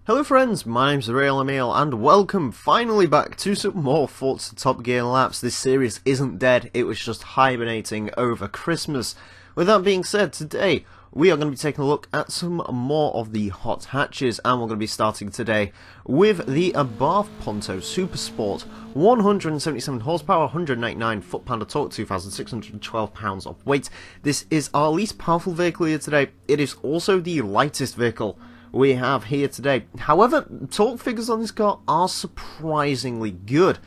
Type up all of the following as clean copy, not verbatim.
Hello friends, my name's Emile and welcome finally back to some more Forza Top Gear laps. This series isn't dead, it was just hibernating over Christmas. With that being said, today we are going to be taking a look at some more of the hot hatches, and we're going to be starting today with the Fiat Punto Super Sport. 177 horsepower, 199 foot-pound of torque, 2,612 pounds of weight. This is our least powerful vehicle here today. It is also the lightest vehicle we have here today. However, torque figures on this car are surprisingly good.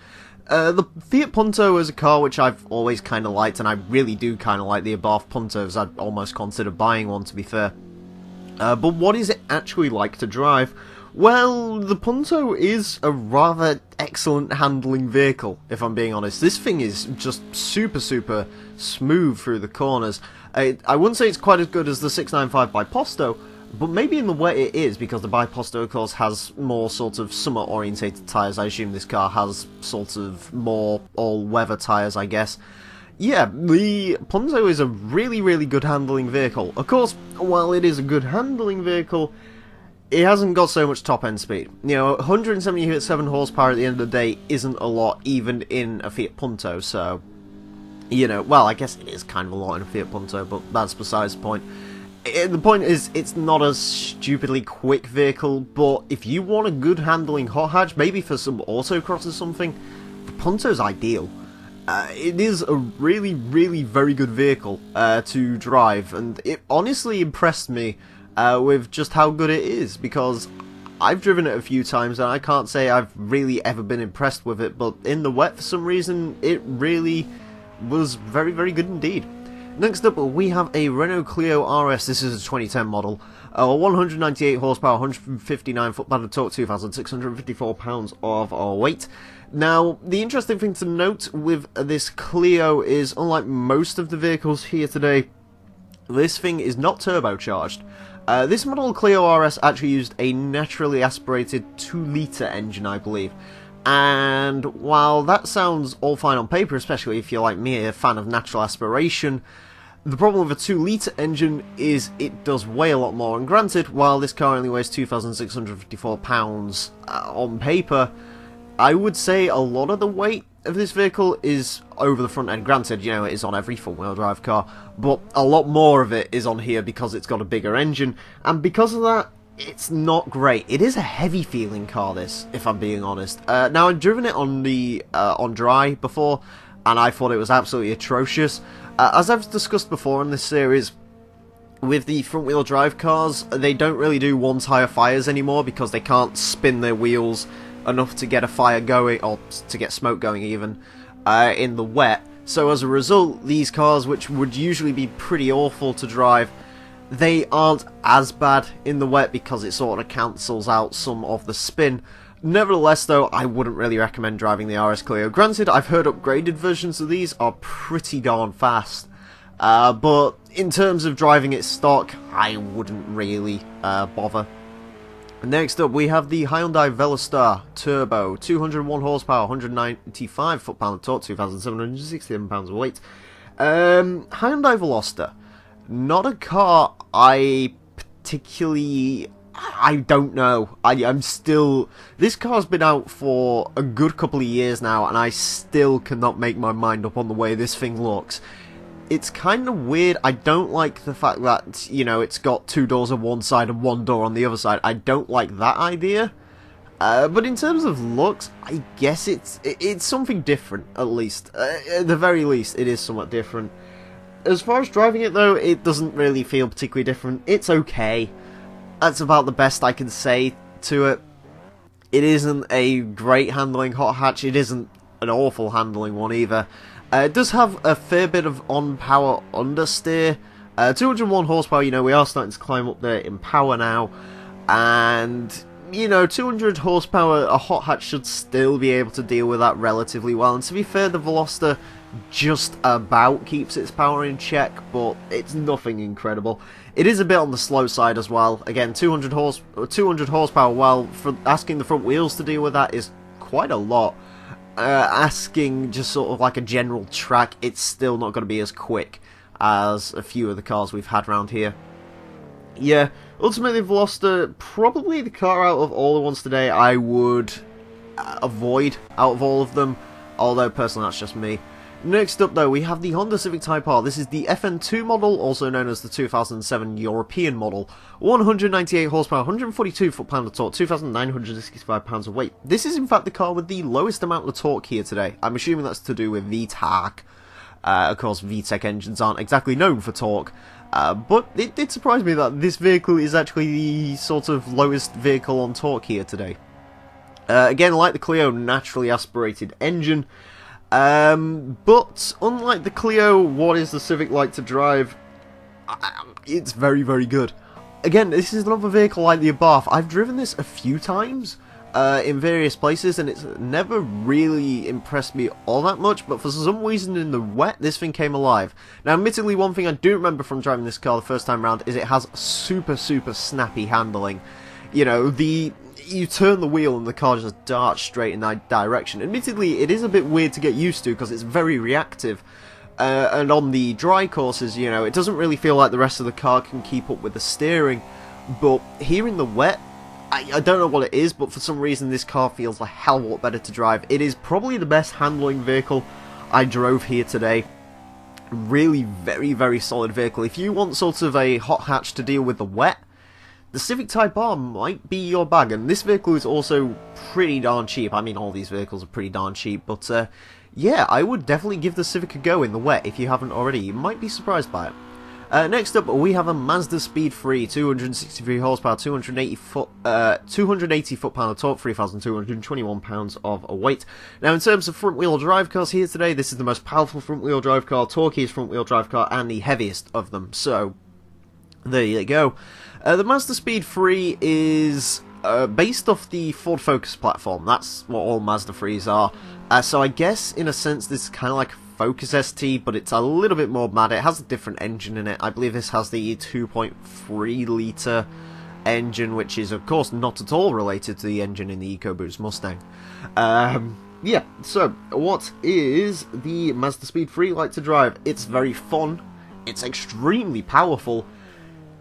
The Fiat Punto is a car which I've always kind of liked, and I really do kind of like the Fiat Puntos. I'd almost consider buying one, to be fair. But what is it actually like to drive? Well, the Punto is a rather excellent handling vehicle, if I'm being honest. This thing is just super smooth through the corners. I wouldn't say it's quite as good as the 695 by Posto, but maybe in the way it is, because the Biposto, of course, has more sort of summer-orientated tyres. I assume this car has sort of more all-weather tyres, I guess. Yeah, the Punto is a really good handling vehicle. Of course, while it is a good handling vehicle, it hasn't got so much top-end speed. You know, 177 horsepower at the end of the day isn't a lot, even in a Fiat Punto, so, you know, well, I guess it is kind of a lot in a Fiat Punto, but that's besides the point. The point is, it's not a stupidly quick vehicle, but if you want a good handling hot hatch, maybe for some autocross or something, the Punto's ideal. It is a really very good vehicle to drive, and it honestly impressed me with just how good it is, because I've driven it a few times and I can't say I've really ever been impressed with it, but in the wet, for some reason, it really was very good indeed. Next up, we have a Renault Clio RS. This is a 2010 model. 198 horsepower, 159 foot-pound of torque, 2,654 pounds of weight. Now, the interesting thing to note with this Clio is, unlike most of the vehicles here today, this thing is not turbocharged. This model Clio RS actually used a naturally aspirated 2-litre engine, I believe. And while that sounds all fine on paper, especially if you're like me, a fan of natural aspiration, the problem with a 2-litre engine is it does weigh a lot more. And granted, while this car only weighs 2,654 pounds on paper, I would say a lot of the weight of this vehicle is over the front end. Granted, you know, it is on every front-wheel drive car, but a lot more of it is on here because it's got a bigger engine, and because of that, it's not great. It is a heavy feeling car, this, if I'm being honest. Now, I've driven it on the on dry before, and I thought it was absolutely atrocious. As I've discussed before in this series, with the front wheel drive cars, they don't really do one-tire fires anymore because they can't spin their wheels enough to get a fire going, or to get smoke going even, in the wet. So as a result, these cars, which would usually be pretty awful to drive, they aren't as bad in the wet because it sort of cancels out some of the spin. Nevertheless, though, I wouldn't really recommend driving the RS Clio. Granted, I've heard upgraded versions of these are pretty darn fast, but in terms of driving it stock, I wouldn't really bother. Next up, we have the Hyundai Veloster Turbo, 201 horsepower, 195 foot-pound of torque, 2,767 pounds of weight. Hyundai Veloster. Not a car I particularly... I don't know. I'm still... This car's been out for a good couple of years now, and I still cannot make my mind up on the way this thing looks. It's kind of weird. I don't like the fact that, you know, it's got 2 doors on one side and 1 door on the other side. I don't like that idea. But in terms of looks, I guess it's something different, at least. At the very least, it is somewhat different. As far as driving it, though, it doesn't really feel particularly different. It's okay. That's about the best I can say to it. It isn't a great handling hot hatch. It isn't an awful handling one either. It does have a fair bit of on-power understeer. 201 horsepower, you know, we are starting to climb up there in power now. And, you know, 200 horsepower, a hot hatch should still be able to deal with that relatively well. And to be fair, the Veloster just about keeps its power in check, but it's nothing incredible. It is a bit on the slow side as well. Again, 200 horsepower, while for asking the front wheels to deal with that is quite a lot. Asking just sort of like a general track, it's still not going to be as quick as a few of the cars we've had around here. Yeah, Ultimately, Veloster, probably the car out of all the ones today I would avoid out of all of them, although personally that's just me. Next up though, we have the Honda Civic Type R. This is the FN2 model, also known as the 2007 European model. 198 horsepower, 142 foot-pound of torque, 2,965 pounds of weight. This is in fact the car with the lowest amount of torque here today. I'm assuming that's to do with VTEC. Of course, VTEC engines aren't exactly known for torque. But it did surprise me that this vehicle is actually the sort of lowest vehicle on torque here today. Again, like the Clio, naturally aspirated engine. But unlike the Clio, what is the Civic like to drive? It's very, very good. Again, this is another vehicle like the above. I've driven this a few times in various places, and it's never really impressed me all that much, but for some reason in the wet, this thing came alive. Now, admittedly, one thing I do remember from driving this car the first time around is it has super, super snappy handling. You know, you turn the wheel and the car just darts straight in that direction. Admittedly, it is a bit weird to get used to because it's very reactive. And on the dry courses, you know, it doesn't really feel like the rest of the car can keep up with the steering. But here in the wet, I don't know what it is, but for some reason this car feels a hell of a lot better to drive. It is probably the best handling vehicle I drove here today. Really very, very solid vehicle. If you want sort of a hot hatch to deal with the wet, the Civic Type R might be your bag, and this vehicle is also pretty darn cheap. I mean, all these vehicles are pretty darn cheap, but yeah, I would definitely give the Civic a go in the wet if you haven't already. You might be surprised by it. Next up, we have a Mazdaspeed III, 263 horsepower, 280 foot-pound of torque, 3,221 pounds of weight. Now, in terms of front-wheel drive cars here today, this is the most powerful front-wheel drive car, torquiest front-wheel drive car, and the heaviest of them. So, there you go. The Mazdaspeed III is based off the Ford Focus platform. That's what all Mazda 3s are. So I guess, in a sense, this is kind of like a Focus ST, but it's a little bit more mad. It has a different engine in it. I believe this has the 2.3 litre engine, which is, of course, not at all related to the engine in the EcoBoost Mustang. Yeah, so what is the Mazdaspeed III like to drive? It's very fun. It's extremely powerful.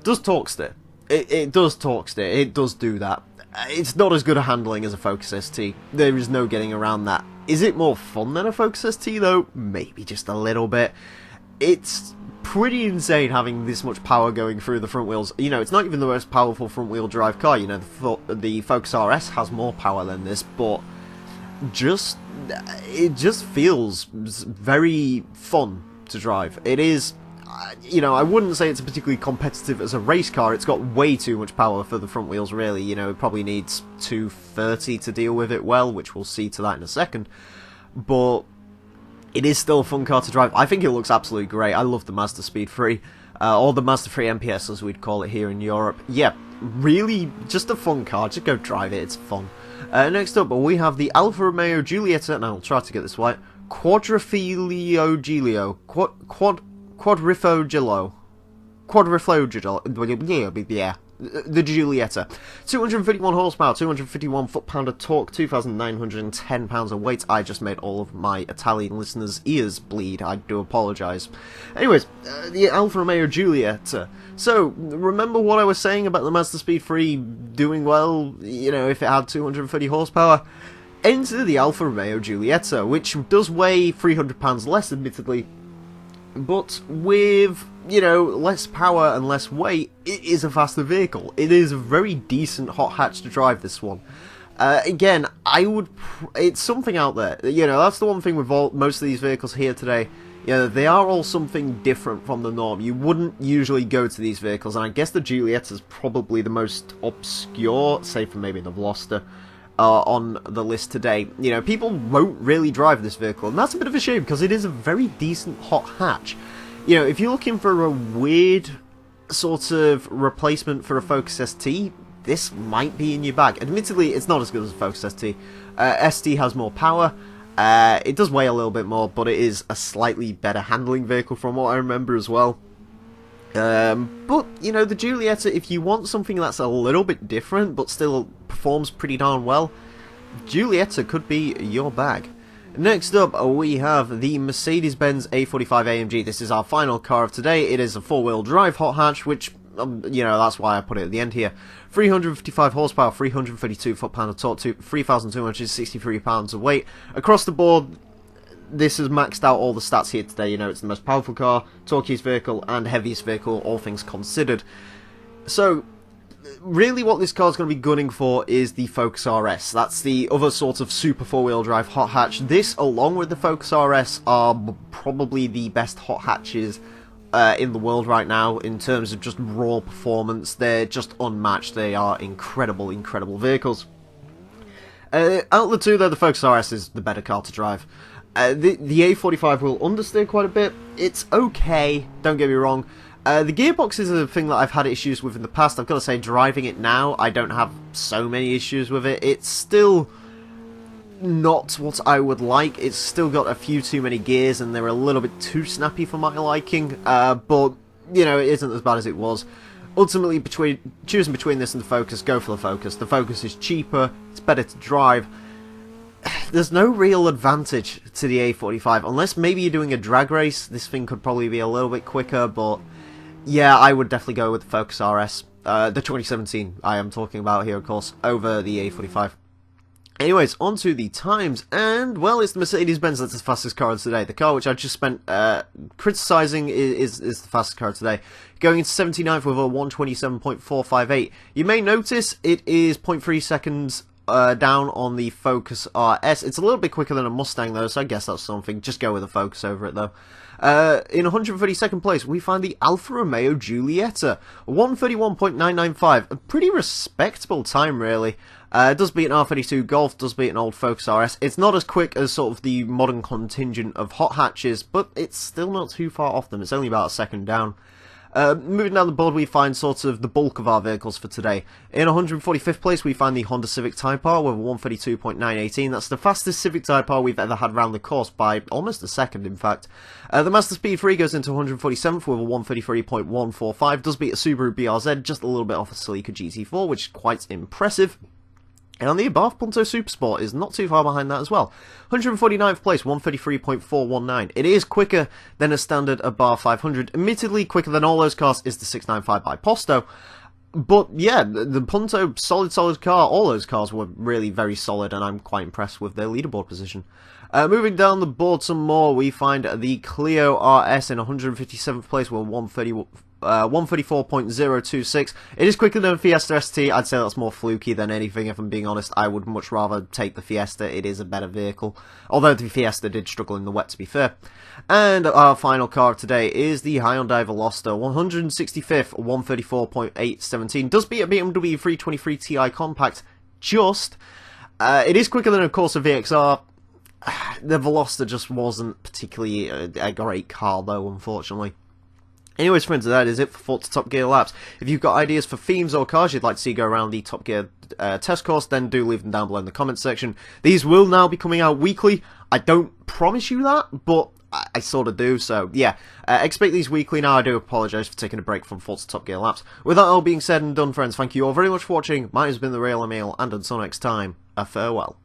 Does torque steer. It does torque steer. It does do that. It's not as good a handling as a Focus ST. There is no getting around that. Is it more fun than a Focus ST though? Maybe just a little bit. It's pretty insane having this much power going through the front wheels. You know, it's not even the most powerful front wheel drive car. You know, the Focus RS has more power than this, but it just feels very fun to drive. It is. You know, I wouldn't say it's particularly competitive as a race car. It's got way too much power for the front wheels, really. You know, it probably needs 230 to deal with it well, which we'll see to that in a second. But it is still a fun car to drive. I think it looks absolutely great. I love the Mazdaspeed III, or the Mazda 3 MPS as we'd call it here in Europe. Yeah, really just a fun car. Just go drive it. It's fun. Next up, we have the Alfa Romeo Giulietta, and I'll try to get this right. Quadriflogilo. Yeah, the Giulietta. 251 horsepower, 251 foot-pound of torque, 2,910 pounds of weight. I just made all of my Italian listeners' ears bleed. I do apologise. Anyways, the Alfa Romeo Giulietta. So, remember what I was saying about the Mazdaspeed III doing well, you know, if it had 230 horsepower? Enter the Alfa Romeo Giulietta, which does weigh 300 pounds less, admittedly, but with, you know, less power and less weight, it is a faster vehicle. It is a very decent hot hatch to drive, this one. Again, it's something out there. You know, that's the one thing with most of these vehicles here today. You know, they are all something different from the norm. You wouldn't usually go to these vehicles, and I guess the Giulietta is probably the most obscure, save for maybe the Veloster, on the list today. You know, people won't really drive this vehicle, and that's a bit of a shame because it is a very decent hot hatch. You know, if you're looking for a weird sort of replacement for a Focus ST, this might be in your bag. Admittedly, it's not as good as a Focus ST. ST has more power. It does weigh a little bit more, but it is a slightly better handling vehicle from what I remember as well. But, you know, the Giulietta, if you want something that's a little bit different but still performs pretty darn well, Giulietta could be your bag. Next up, we have the Mercedes-Benz A45 AMG. This is our final car of today. It is a four-wheel drive hot hatch, which you know, that's why I put it at the end here. 355 horsepower, 332 foot-pound of torque, 3,263 pounds of weight. Across the board, this has maxed out all the stats here today. You know, it's the most powerful car, torquiest vehicle, and heaviest vehicle, all things considered. So, really what this car is going to be gunning for is the Focus RS. That's the other sort of super four-wheel drive hot hatch. This, along with the Focus RS, are probably the best hot hatches in the world right now in terms of just raw performance. They're just unmatched. They are incredible, incredible vehicles. Out of the two, though, the Focus RS is the better car to drive. The A45 will understeer quite a bit. It's okay, don't get me wrong. The gearbox is a thing that I've had issues with in the past. I've got to say, driving it now, I don't have so many issues with it. It's still not what I would like. It's still got a few too many gears, and they're a little bit too snappy for my liking. But, you know, it isn't as bad as it was. Ultimately, choosing between this and the Focus, go for the Focus. The Focus is cheaper, it's better to drive. There's no real advantage to the A45, unless maybe you're doing a drag race. This thing could probably be a little bit quicker, but yeah, I would definitely go with the Focus RS. The 2017 I am talking about here, of course, over the A45. Anyways, on to the times, and, well, it's the Mercedes-Benz that's the fastest car of today. The car which I just spent criticising is the fastest car today. Going into 79th with a 127.458. You may notice it is 0.3 seconds down on the Focus RS. It's a little bit quicker than a Mustang, though, so I guess that's something. Just go with a Focus over it, though. In 132nd place, we find the Alfa Romeo Giulietta, 131.995, a pretty respectable time, really. It does beat an R32 Golf, does beat an old Focus RS. It's not as quick as sort of the modern contingent of hot hatches, but it's still not too far off them. It's only about a second down. Moving down the board, we find sort of the bulk of our vehicles for today. In 145th place, we find the Honda Civic Type R with a 132.918. That's the fastest Civic Type R we've ever had around the course by almost a second, in fact. The Mazdaspeed III goes into 147th with a 133.145. Does beat a Subaru BRZ, just a little bit off a Celica GT4, which is quite impressive. And the Fiat Punto Supersport is not too far behind that as well. 149th place, 133.419. It is quicker than a standard Abarth 500. Admittedly, quicker than all those cars is the 695 by Posto. But yeah, the Punto, solid car. All those cars were really very solid, and I'm quite impressed with their leaderboard position. Moving down the board some more, we find the Clio RS in 157th place with 134.026. It is quicker than Fiesta ST. I'd say that's more fluky than anything, if I'm being honest. I would much rather take the Fiesta. It is a better vehicle. Although the Fiesta did struggle in the wet, to be fair. And our final car of today is the Hyundai Veloster, 165th, 134.817. Does beat a BMW 323 Ti Compact, just. It is quicker than, of course, a VXR. The Veloster just wasn't particularly a great car, though, unfortunately. Anyways, friends, that is it for Forza Top Gear Laps. If you've got ideas for themes or cars you'd like to see go around the Top Gear test course, then do leave them down below in the comments section. These will now be coming out weekly. I don't promise you that, but I sort of do, so yeah. Expect these weekly now. I do apologise for taking a break from Forza Top Gear Laps. With that all being said and done, friends, thank you all very much for watching. Mine has been the Real Emile, and until next time, a farewell.